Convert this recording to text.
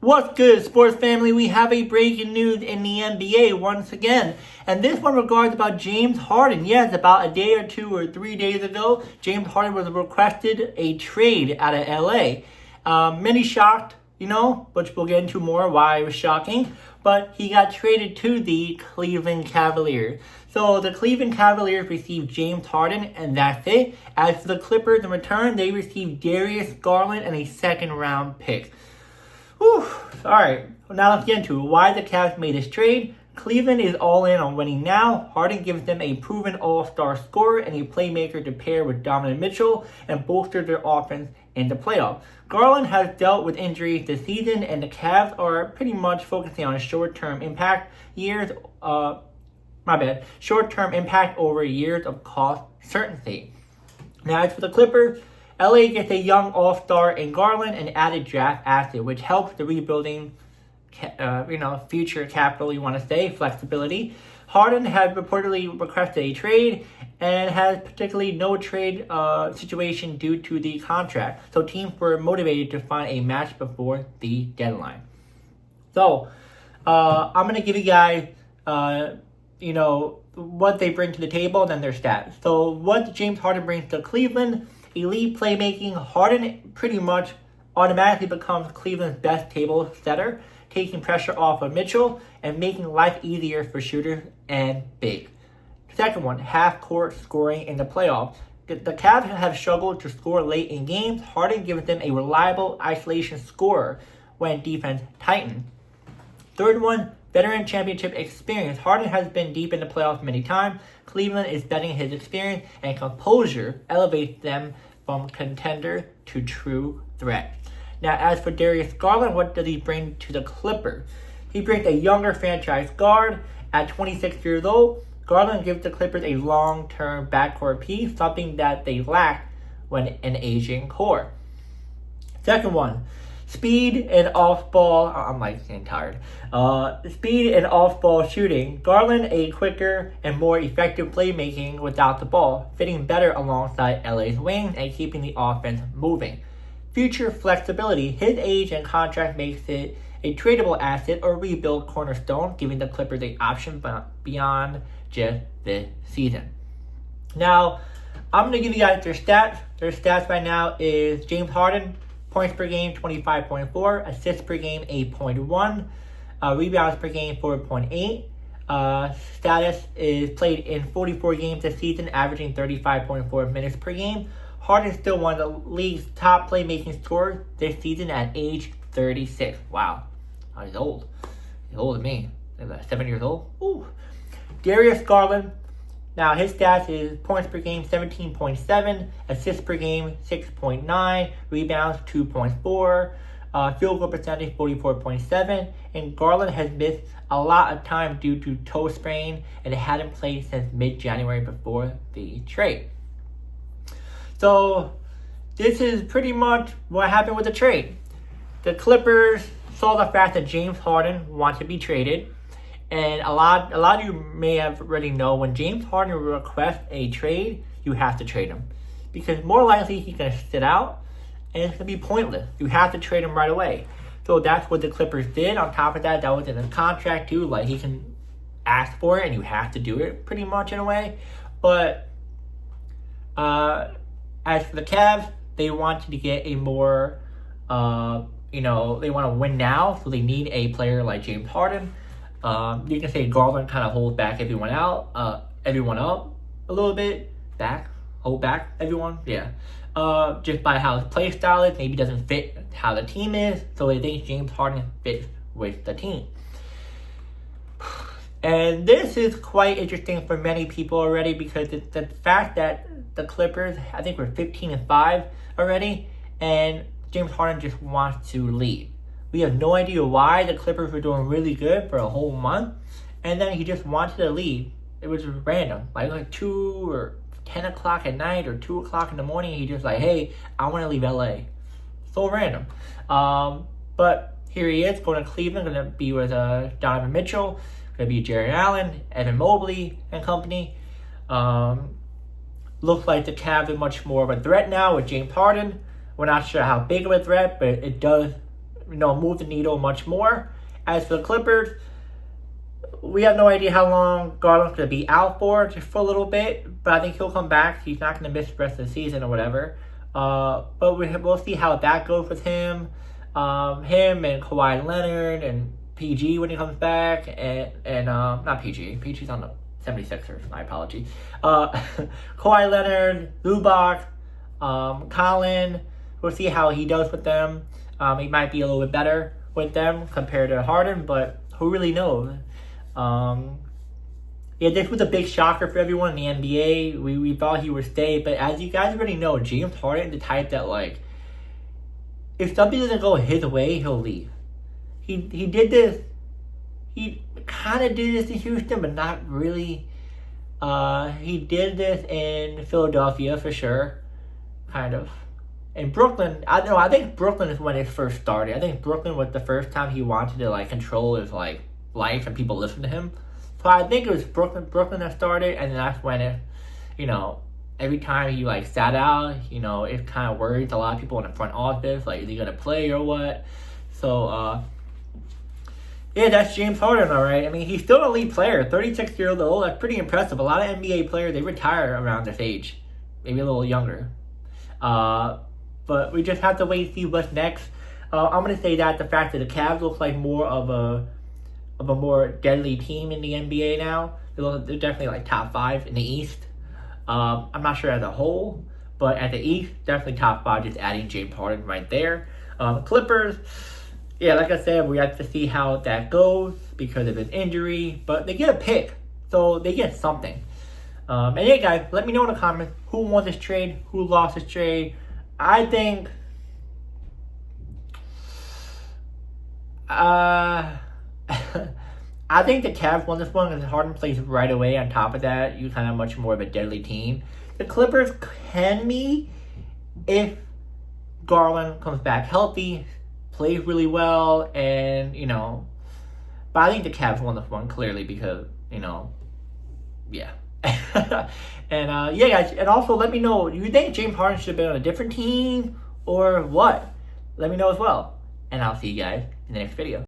What's good, sports family? We have a breaking news in the NBA once again. And this one regards about James Harden. Yes, about a day or 2 or 3 days ago, James Harden was requested a trade out of LA. Many shocked, which we'll get into more why it was shocking. But he got traded to the Cleveland Cavaliers. So the Cleveland Cavaliers received James Harden, and that's it. As for the Clippers, in return, they received Darius Garland and a second-round pick. Whew. Alright, now let's get into it. Why the Cavs made this trade. Cleveland is all in on winning now. Harden gives them a proven all-star scorer and a playmaker to pair with Donovan Mitchell and bolster their offense in the playoffs. Garland has dealt with injuries this season, and the Cavs are pretty much focusing on short-term impact short-term impact over years of cost certainty. Now, as for the Clippers, LA gets a young all-star in Garland and added draft asset, which helps the rebuilding, future capital, you want to say, flexibility. Harden has reportedly requested a trade and has particularly no trade situation due to the contract. So teams were motivated to find a match before the deadline. So I'm going to give you guys, what they bring to the table and then their stats. So what James Harden brings to Cleveland: elite playmaking. Harden pretty much automatically becomes Cleveland's best table setter, taking pressure off of Mitchell and making life easier for shooters and big. Second one, half-court scoring in the playoffs. The Cavs have struggled to score late in games. Harden gives them a reliable isolation scorer when defense tightens. Third one, veteran championship experience. Harden has been deep in the playoffs many times. Cleveland is betting his experience and composure elevates them from contender to true threat. Now, as for Darius Garland, what does he bring to the Clippers? He brings a younger franchise guard. At 26 years old, Garland gives the Clippers a long-term backcourt piece, something that they lack when an aging core. Second one, speed and off-ball. I'm getting tired. Speed and off-ball shooting. Garland a quicker and more effective playmaking without the ball, fitting better alongside LA's wings and keeping the offense moving. Future flexibility. His age and contract makes it a tradable asset or rebuild cornerstone, giving the Clippers an option beyond just this season. Now, I'm going to give you guys their stats. Their stats right now is James Harden, points per game, 25.4. Assists per game, 8.1. Rebounds per game, 4.8. Status is played in 44 games this season, averaging 35.4 minutes per game. Harden is still one of the league's top playmaking scorers this season at age 36. Wow. He's old. He's older than me. He's 7 years old. Ooh. Darius Garland. Now, his stats is points per game, 17.7, assists per game, 6.9, rebounds, 2.4, field goal percentage, 44.7, and Garland has missed a lot of time due to toe sprain and hadn't played since mid-January before the trade. So, this is pretty much what happened with the trade. The Clippers saw the fact that James Harden wanted to be traded. And a lot of you may have already know when James Harden requests a trade, you have to trade him. Because more likely he's going to sit out and it's going to be pointless. You have to trade him right away. So that's what the Clippers did. On top of that, that was in the contract too. He can ask for it and you have to do it pretty much in a way. But as for the Cavs, they wanted to get a more, they want to win now. So they need a player like James Harden. You can say Garland kind of holds back everyone up a little bit. Hold back everyone. Yeah. Just by how his play style is, maybe doesn't fit how the team is. So they think James Harden fits with the team. And this is quite interesting for many people already because it's the fact that the Clippers, I think we're 15-5 already, and James Harden just wants to leave. We have no idea why. The Clippers were doing really good for a whole month, and then he just wanted to leave. It was just random. Like 2 or 10 o'clock at night or 2 o'clock in the morning, he just hey, I want to leave LA. So random. But here he is going to Cleveland, going to be with Donovan Mitchell, going to be Jared Allen, Evan Mobley, and company. Looks like the Cavs are much more of a threat now with James Harden. We're not sure how big of a threat, but it does move the needle much more. As for the Clippers, we have no idea how long Garland's going to be out for, just for a little bit. But I think he'll come back. He's not going to miss the rest of the season or whatever. But we'll see how that goes with him. Him and Kawhi Leonard and PG when he comes back. And not PG. PG's on the 76ers. My apologies. Kawhi Leonard, Zubac, Colin. We'll see how he does with them. He might be a little bit better with them compared to Harden, but who really knows? This was a big shocker for everyone in the NBA. We thought he would stay, but as you guys already know, James Harden is the type that, like, if something doesn't go his way, he'll leave. He did this. He kind of did this in Houston, but not really. He did this in Philadelphia for sure, kind of. In Brooklyn, I think Brooklyn is when it first started. I think Brooklyn was the first time he wanted to, like, control his, like, life and people listen to him. So I think it was Brooklyn that started, and that's when it, every time he, like, sat out, it kind of worries a lot of people in the front office, like, is he going to play or what? So, that's James Harden, all right. I mean, he's still an elite player, 36 years old. That's pretty impressive. A lot of NBA players, they retire around this age, maybe a little younger. But we just have to wait and see what's next. I'm going to say that the fact that the Cavs look like more of a more deadly team in the NBA now. They're definitely like top 5 in the East. I'm not sure as a whole, but at the East, definitely top 5, just adding James Harden right there. Clippers, like I said, we have to see how that goes because of his injury, but they get a pick, so they get something. And guys, let me know in the comments who won this trade, who lost this trade. I think I think the Cavs won this one because Harden plays right away. On top of that, you kind of much more of a deadly team. The Clippers can be if Garland comes back healthy, plays really well, and but I think the Cavs won this one clearly because And guys, and also let me know, do you think James Harden should have been on a different team or what? Let me know as well. And I'll see you guys in the next video.